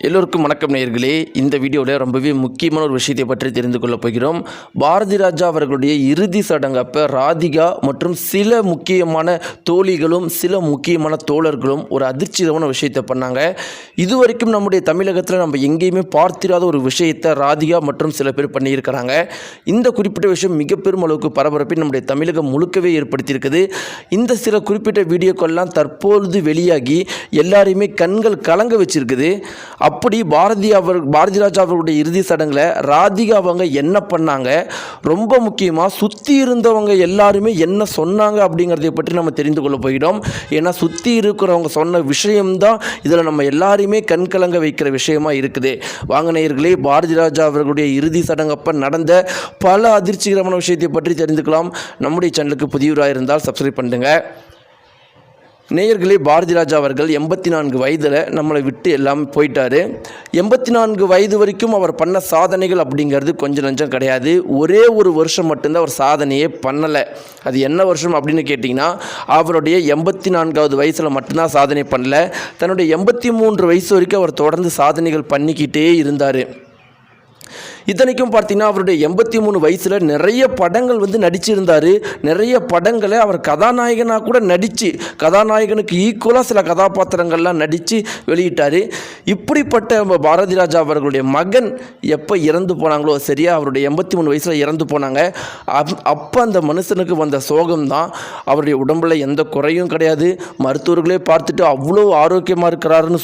எல்லோருக்கும் வணக்கம் நேயர்களே. இந்த வீடியோவில் ரொம்பவே முக்கியமான ஒரு விஷயத்தை பற்றி தெரிந்து கொள்ளப் போகிறோம். பாரதி ராஜா அவர்களுடைய இறுதி சடங்கப்போ ராதிகா மற்றும் சில முக்கியமான தோழிகளும் சில முக்கியமான தோழர்களும் ஒரு அதிர்ச்சியான விஷயத்தை பண்ணாங்க. இதுவரைக்கும் நம்முடைய தமிழகத்தில் நம்ம எங்கேயுமே பார்த்திராத ஒரு விஷயத்தை ராதிகா மற்றும் சில பேர் பண்ணியிருக்கிறாங்க. இந்த குறிப்பிட்ட விஷயம் மிக பெரும் அளவுக்கு பரபரப்பை நம்முடைய தமிழகம் முழுக்கவே ஏற்படுத்தியிருக்குது. இந்த சில குறிப்பிட்ட வீடியோக்கள்லாம் தற்பொழுது வெளியாகி எல்லாரையுமே கண்கள் கலங்க வச்சிருக்குது. அப்படி பாரதி ராஜா அவர்களுடைய இறுதி சடங்கில் ராதிகா அவங்க என்ன பண்ணாங்க, ரொம்ப முக்கியமாக சுற்றி இருந்தவங்க எல்லாருமே என்ன சொன்னாங்க அப்படிங்கிறதை பற்றி நம்ம தெரிந்து கொள்ள போகிறோம். ஏன்னா சுற்றி இருக்கிறவங்க சொன்ன விஷயம்தான் இதில் நம்ம எல்லாரையுமே கண்கலங்க வைக்கிற விஷயமா இருக்குது. வாங்க நேயர்களே, பாரதி ராஜா அவர்களுடைய இறுதி சடங்கப்போ நடந்த பல அதிர்ச்சிகரமான விஷயத்தை பற்றி தெரிந்துக்கலாம். நம்முடைய சேனலுக்கு புதியவராக இருந்தால் சப்ஸ்கிரைப் பண்ணுங்க. நேயர்களே, பாரதி ராஜா அவர்கள் 84 வயதில் நம்மளை விட்டு எல்லாம் போயிட்டார். 84 வயது வரைக்கும் அவர் பண்ண சாதனைகள் அப்படிங்கிறது கொஞ்சம் நஞ்சம் கிடையாது. ஒரே ஒரு வருஷம் மட்டும்தான் அவர் சாதனையே பண்ணலை. அது என்ன வருஷம் அப்படின்னு கேட்டிங்கன்னா, அவருடைய 84வது வயசில் மட்டும்தான் சாதனை பண்ணலை. தன்னுடைய 83 வயசு வரைக்கும் அவர் தொடர்ந்து சாதனைகள் பண்ணிக்கிட்டே இருந்தார். இத்தனைக்கும் பார்த்தீங்கன்னா, அவருடைய 83 வயசில் நிறைய படங்கள் நடிச்சிருந்தார். நிறைய படங்களை அவர் கதாநாயகனாக கூட நடித்து கதாநாயகனுக்கு ஈக்குவலாக சில கதாபாத்திரங்கள்லாம் நடித்து வெளியிட்டார். இப்படிப்பட்ட பாரதி ராஜா அவர்களுடைய மகன் எப்போ இறந்து போனாங்களோ, சரியா அவருடைய 83 வயசில் இறந்து போனாங்க. அப்போ அந்த மனுஷனுக்கு வந்த சோகம்தான். அவருடைய உடம்பில் எந்த குறையும் கிடையாது. மருத்துவர்களே பார்த்துட்டு அவ்வளோ ஆரோக்கியமாக இருக்கிறாருன்னு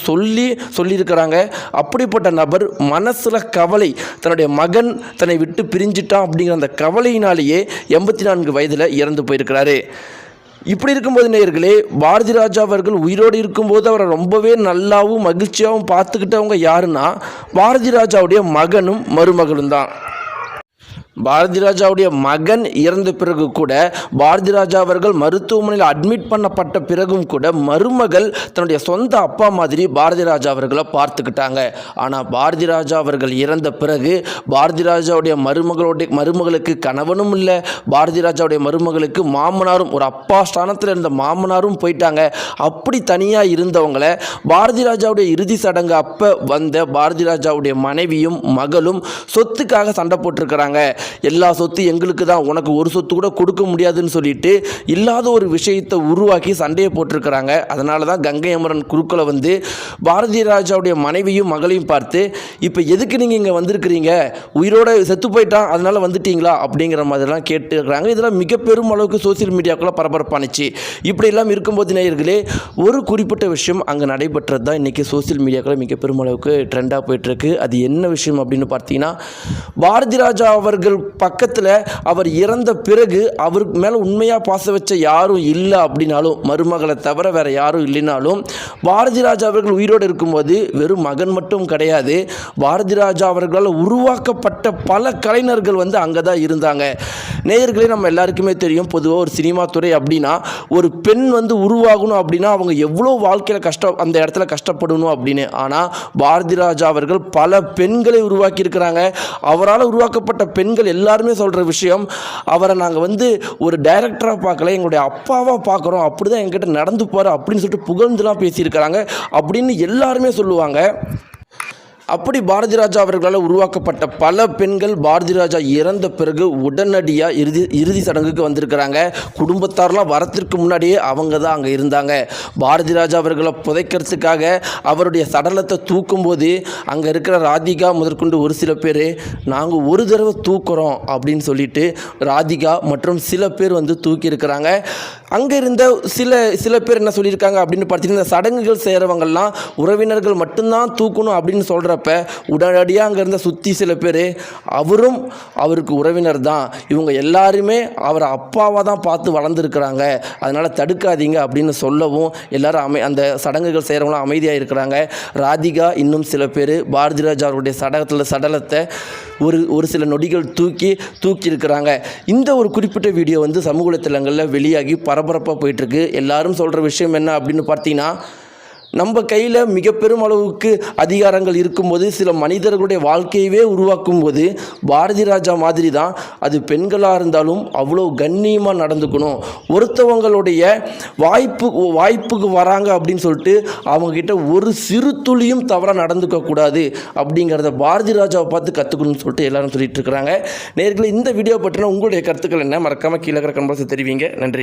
சொல்லியிருக்கிறாங்க. அப்படிப்பட்ட நபர் மனசில் கவலை, தன்னுடைய மகன் தன்னை விட்டு பிரிஞ்சிட்டான் அப்படிங்கிற அந்த கவலையினாலேயே 84 வயதில் இறந்து போயிருக்கிறாரு. இப்படி இருக்கும்போது நேயர்களே, பாரதி ராஜா அவர்கள் உயிரோடு இருக்கும்போது அவரை ரொம்பவே நல்லாவும் மகிழ்ச்சியாகவும் பார்த்துக்கிட்டவங்க யாருன்னா பாரதி ராஜாவுடைய மகனும் மருமகளும் தான். பாரதி ராஜாவுடைய மகன் இறந்த பிறகு கூட, பாரதி ராஜா அவர்கள் மருத்துவமனையில் அட்மிட் பண்ணப்பட்ட பிறகும் கூட மருமகள் தன்னுடைய சொந்த அப்பா மாதிரி பாரதி ராஜா அவர்களை பார்த்துக்கிட்டாங்க. ஆனால் பாரதி ராஜா அவர்கள் இறந்த பிறகு பாரதி ராஜாவுடைய மருமகளுக்கு கணவனும் இல்லை, பாரதி ராஜாவுடைய மருமகளுக்கு மாமனாரும், ஒரு அப்பா ஸ்தானத்தில் இருந்த மாமனாரும் போயிட்டாங்க. அப்படி தனியாக இருந்தவங்களை பாரதி ராஜாவுடைய இறுதி சடங்கு அப்போ வந்த பாரதி ராஜாவுடைய மனைவியும் மகளும் சொத்துக்காக சண்டை போட்டிருக்கிறாங்க. எல்லா சொத்து எங்களுக்கு தான், உனக்கு ஒரு சொத்து கூட கொடுக்க முடியாதுன்னு சொல்லிட்டு இல்லாத ஒரு விஷயத்தை உருவாக்கி சண்டையை போட்டிருக்கிறாங்க. அதனால தான் கங்கை அமரன் குருக்களை பாரதி ராஜாவுடைய மனைவியும் மகளையும் பார்த்து, இப்போ எதுக்கு நீங்கள் இங்கே வந்திருக்கிறீங்க, உயிரோட செத்து போயிட்டான் அதனால் வந்துட்டீங்களா அப்படிங்கிற மாதிரிலாம் கேட்டுருக்கிறாங்க. இதெல்லாம் மிக பெரும் அளவுக்கு சோசியல் மீடியாக்குள்ளே பரபரப்பானுச்சு. இப்படியெல்லாம் இருக்கும்போது நேயர்களே, ஒரு குறிப்பிட்ட விஷயம் அங்கே நடைபெற்றது தான் இன்றைக்கி சோசியல் மீடியாக்குள்ளே மிக பெரும் அளவுக்கு ட்ரெண்டாக போயிட்டுருக்கு. அது என்ன விஷயம் அப்படின்னு பார்த்தீங்கன்னா, பாரதி ராஜா அவர்கள் பக்கத்தில் அவர் இறந்த பிறகு அவருக்கு மேலே உண்மையாக பாசம் வச்ச யாரும் இல்லை அப்படின்னாலும், மருமகளை தவிர வேறு யாரும் இல்லைனாலும், பாரதி ராஜா அவர்கள் உயிரோடு இருக்கும்போது வெறும் மகன் மட்டும் கிடையாது, பாரதி ராஜா அவர்களால் உருவாக்கப்பட்ட பல கலைஞர்கள் அங்கே தான் இருந்தாங்க. நேயர்களே, நம்ம எல்லாருக்குமே தெரியும், பொதுவாக ஒரு சினிமா துறை அப்படின்னா ஒரு பெண் உருவாகணும் அப்படின்னா அவங்க எவ்வளோ வாழ்க்கையில் அந்த இடத்துல கஷ்டப்படணும் அப்படின்னு. ஆனால் பாரதி ராஜா அவர்கள் பல பெண்களை உருவாக்கி இருக்கிறாங்க. அவரால் உருவாக்கப்பட்ட பெண்கள் எல்லாருமே சொல்கிற விஷயம், அவரை நாங்கள் ஒரு டைரக்டராக பார்க்கல, எங்களுடைய அப்பாவாக பார்க்குறோம், அப்படி தான் எங்கிட்ட நடந்து போகிற அப்படின்னு சொல்லிட்டு புகழ்ந்துலாம் பேசியிருக்கிறாங்க அப்படின்னு எல்லாருமே சொல்லுவாங்க. அப்படி பாரதி ராஜா அவர்களால் உருவாக்கப்பட்ட பல பெண்கள் பாரதி ராஜா இறந்த பிறகு உடனடியாக இறுதி சடங்குக்கு வந்திருக்கிறாங்க. குடும்பத்தாரெலாம் வரத்திற்கு முன்னாடியே அவங்க தான் அங்கே இருந்தாங்க. பாரதி ராஜா அவர்களை புதைக்கிறதுக்காக அவருடைய சடலத்தை தூக்கும்போது அங்கே இருக்கிற ராதிகா முதற்கொண்டு ஒரு சில பேர், நாங்கள் ஒரு தடவை தூக்குறோம் அப்படின்னு சொல்லிட்டு ராதிகா மற்றும் சில பேர் தூக்கியிருக்கிறாங்க. அங்கே இருந்த சில பேர் என்ன சொல்லியிருக்காங்க அப்படின்னு பார்த்தீங்கன்னா, இந்த சடங்குகள் செய்கிறவங்கெல்லாம் உறவினர்கள் மட்டும்தான் தூக்கணும் அப்படின்னு சொல்கிறப்ப உடனடியாக அங்கே இருந்த சுற்றி சில பேர், அவருக்கு உறவினர் தான், இவங்க எல்லாருமே அவரை அப்பாவாக தான் பார்த்து வளர்ந்துருக்கிறாங்க, அதனால் தடுக்காதீங்க அப்படின்னு சொல்லவும் எல்லாரும் அந்த சடங்குகள் செய்கிறவங்களாம் அமைதியாக இருக்கிறாங்க. ராதிகா இன்னும் சில பேர் பாரதி ராஜா அவருடைய சடலத்தை ஒரு சில நொடிகள் தூக்கியிருக்கிறாங்க. இந்த ஒரு குறிப்பிட்ட வீடியோ சமூக வலைத்தளங்களில் வெளியாகி பரபரப்பாக போயிட்டுருக்கு. எல்லாரும் சொல்கிற விஷயம் என்ன அப்படின்னு பார்த்தீங்கன்னா, நம்ம கையில் மிக பெரும் அளவுக்கு அதிகாரங்கள் இருக்கும்போது சில மனிதர்களுடைய வாழ்க்கையவே உருவாக்கும் போது பாரதி ராஜா மாதிரி தான் அது பெண்களாக இருந்தாலும் அவ்வளோ கண்ணியமாக நடந்துக்கணும். ஒருத்தவங்களுடைய வாய்ப்புக்கு வராங்க அப்படின்னு சொல்லிட்டு அவங்கக்கிட்ட ஒரு சிறு துளியும் தவறாக நடந்துக்கக்கூடாது அப்படிங்கிறத பாரதி ராஜாவை பார்த்து கற்றுக்கணும்னு சொல்லிட்டு எல்லாரும் சொல்லிட்டு இருக்கிறாங்க. நேயர்களே, இந்த வீடியோ பற்றின உங்களுடைய கருத்துக்கள் என்ன? மறக்காமல் கீழே இருக்கிற கமெண்ட்ஸ் தெரிவிங்க. நன்றி.